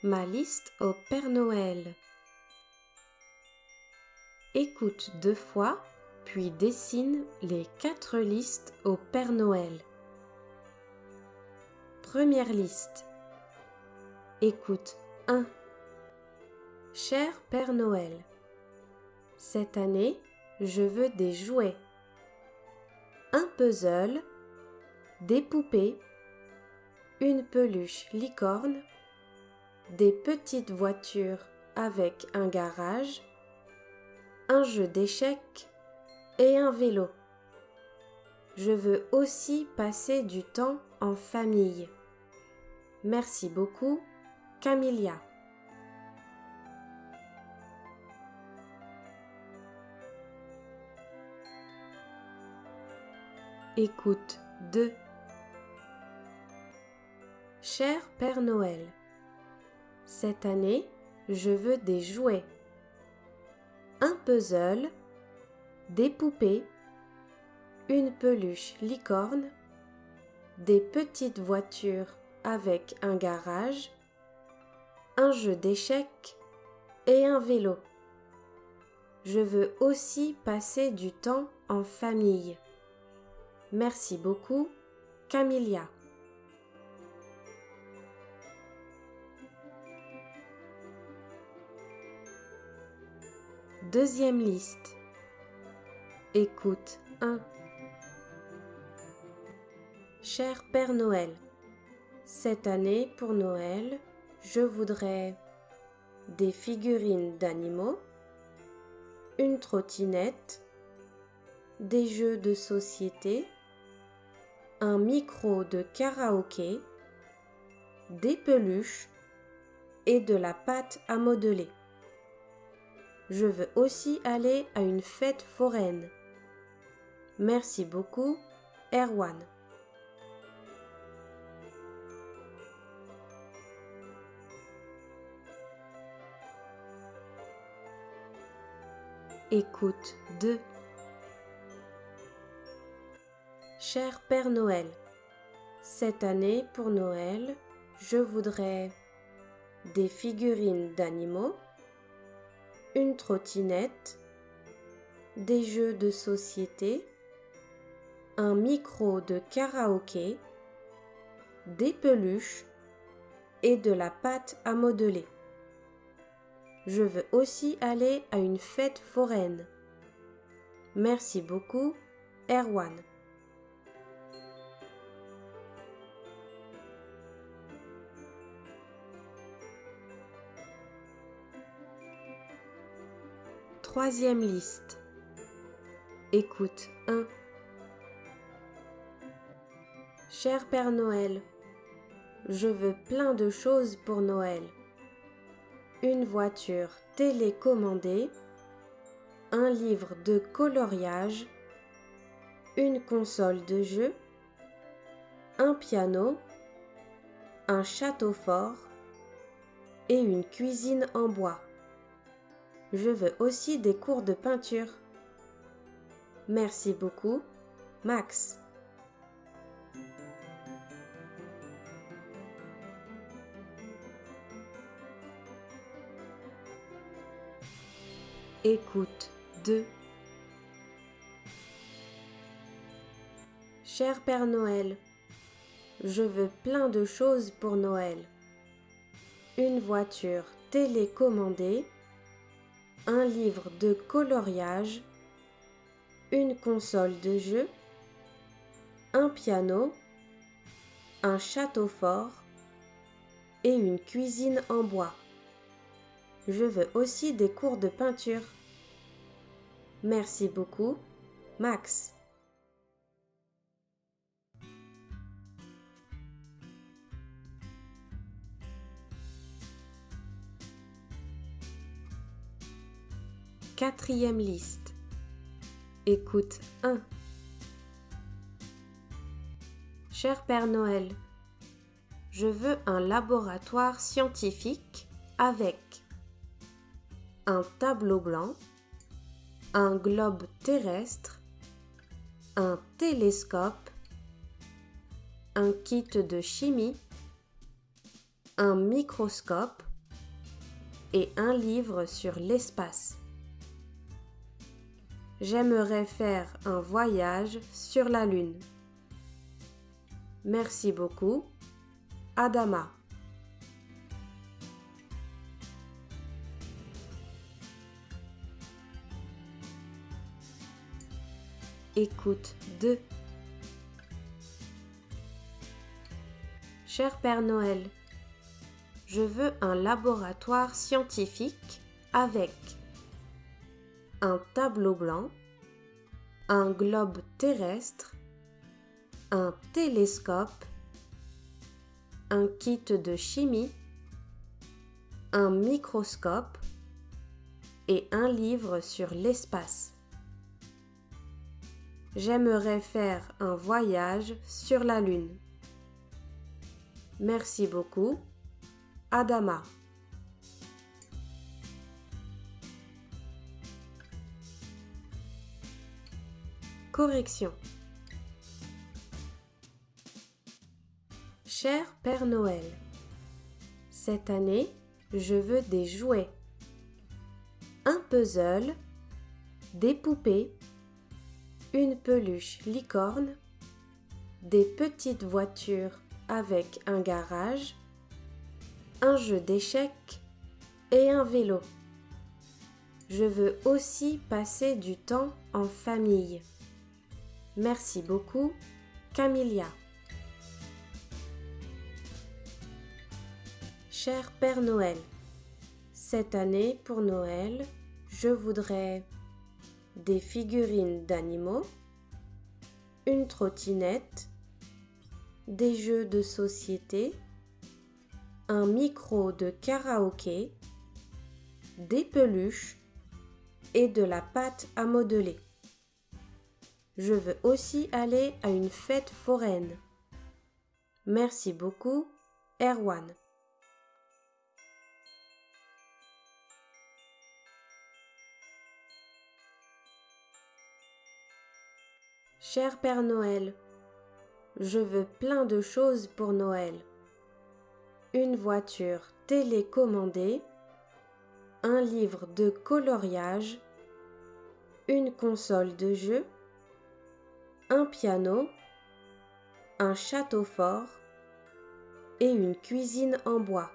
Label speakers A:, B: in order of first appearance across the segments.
A: Ma liste au Père Noël. Écoute 2 fois, puis dessine les 4 listes au Père Noël. Première liste. Écoute 1. Cher Père Noël, cette année, je veux des jouets, un puzzle, des poupées, une peluche licorne, des petites voitures avec un garage, un jeu d'échecs et un vélo. Je veux aussi passer du temps en famille. Merci beaucoup, Camilla. Écoute 2. Cher Père Noël, cette année, je veux des jouets, un puzzle, des poupées, une peluche licorne, des petites voitures avec un garage, un jeu d'échecs et un vélo. Je veux aussi passer du temps en famille. Merci beaucoup, Camilla. Deuxième liste. Écoute 1. Cher Père Noël, cette année pour Noël, je voudrais des figurines d'animaux, une trottinette, des jeux de société, un micro de karaoké, des peluches et de la pâte à modeler. Je veux aussi aller à une fête foraine. Merci beaucoup, Erwan. Écoute 2. Cher Père Noël, cette année pour Noël, je voudrais des figurines d'animaux, une trottinette, des jeux de société, un micro de karaoké, des peluches et de la pâte à modeler. Je veux aussi aller à une fête foraine. Merci beaucoup, Erwan. Troisième liste. Écoute 1. Cher Père Noël, je veux plein de choses pour Noël. Une voiture télécommandée, un livre de coloriage, une console de jeu, un piano, un château fort et une cuisine en bois. Je veux aussi des cours de peinture. Merci beaucoup, Max. Écoute 2. Cher Père Noël, je veux plein de choses pour Noël. Une voiture télécommandée, un livre de coloriage, une console de jeu, un piano, un château fort et une cuisine en bois. Je veux aussi des cours de peinture. Merci beaucoup, Max. Quatrième liste. Écoute 1. Cher Père Noël, je veux un laboratoire scientifique avec un tableau blanc, un globe terrestre, un télescope, un kit de chimie, un microscope et un livre sur l'espace. J'aimerais faire un voyage sur la Lune. Merci beaucoup, Adama. Écoute 2. Cher Père Noël, je veux un laboratoire scientifique avec un tableau blanc, un globe terrestre, un télescope, un kit de chimie, un microscope et un livre sur l'espace. J'aimerais faire un voyage sur la Lune. Merci beaucoup, Adama. Correction. Cher Père Noël, cette année, je veux des jouets, un puzzle, des poupées, une peluche licorne, des petites voitures avec un garage, un jeu d'échecs et un vélo. Je veux aussi passer du temps en famille. Merci beaucoup, Camilla. Cher Père Noël, cette année pour Noël, je voudrais des figurines d'animaux, une trottinette, des jeux de société, un micro de karaoké, des peluches et de la pâte à modeler. Je veux aussi aller à une fête foraine. Merci beaucoup, Erwan. Cher Père Noël, je veux plein de choses pour Noël. Une voiture télécommandée, un livre de coloriage, une console de jeu, un piano, un château fort et une cuisine en bois.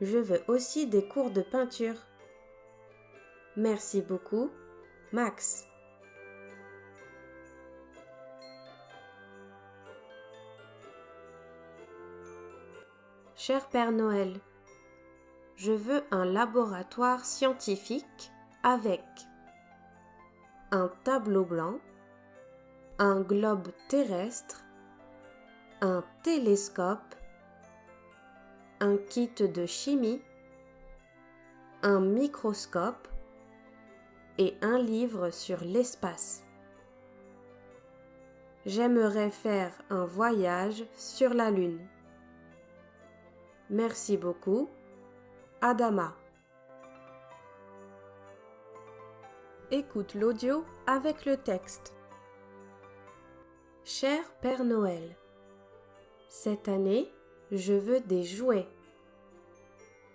A: Je veux aussi des cours de peinture. Merci beaucoup, Max. Cher Père Noël, je veux un laboratoire scientifique avec un tableau blanc, un globe terrestre, un télescope, un kit de chimie, un microscope et un livre sur l'espace. J'aimerais faire un voyage sur la Lune. Merci beaucoup, Adama. Écoute l'audio avec le texte. Cher Père Noël, cette année, je veux des jouets,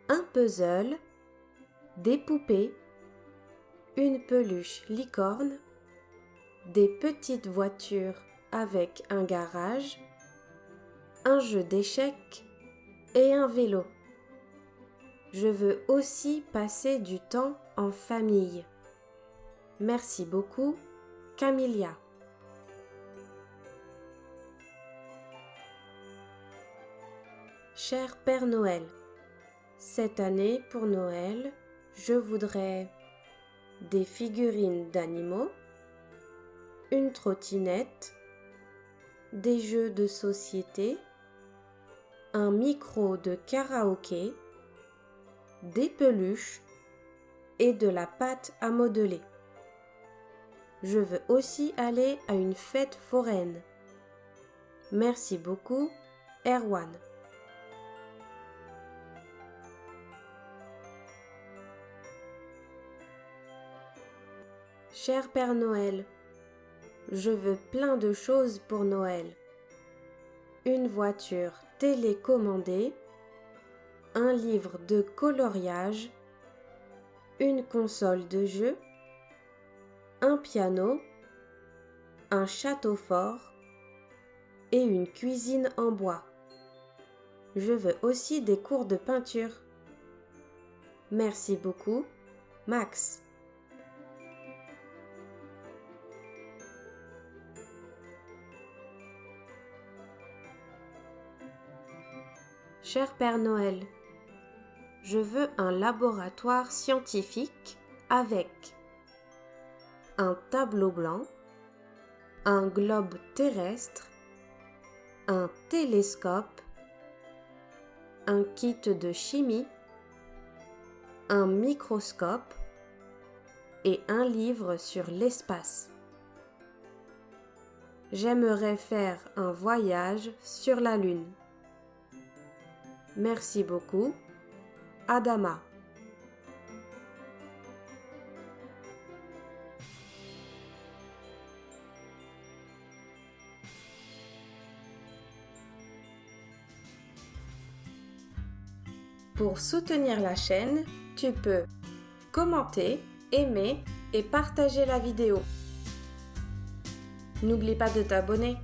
A: un puzzle, des poupées, une peluche licorne, des petites voitures avec un garage, un jeu d'échecs et un vélo. Je veux aussi passer du temps en famille. Merci beaucoup, Camilla. Cher Père Noël, cette année pour Noël, je voudrais des figurines d'animaux, une trottinette, des jeux de société, un micro de karaoké, des peluches et de la pâte à modeler. Je veux aussi aller à une fête foraine. Merci beaucoup, Erwan. Cher Père Noël, je veux plein de choses pour Noël. Une voiture télécommandée, un livre de coloriage, une console de jeu, un piano, un château fort et une cuisine en bois. Je veux aussi des cours de peinture. Merci beaucoup, Max. Cher Père Noël, je veux un laboratoire scientifique avec un tableau blanc, un globe terrestre, un télescope, un kit de chimie, un microscope et un livre sur l'espace. J'aimerais faire un voyage sur la Lune. Merci beaucoup, Adama. Pour soutenir la chaîne, tu peux commenter, aimer et partager la vidéo. N'oublie pas de t'abonner.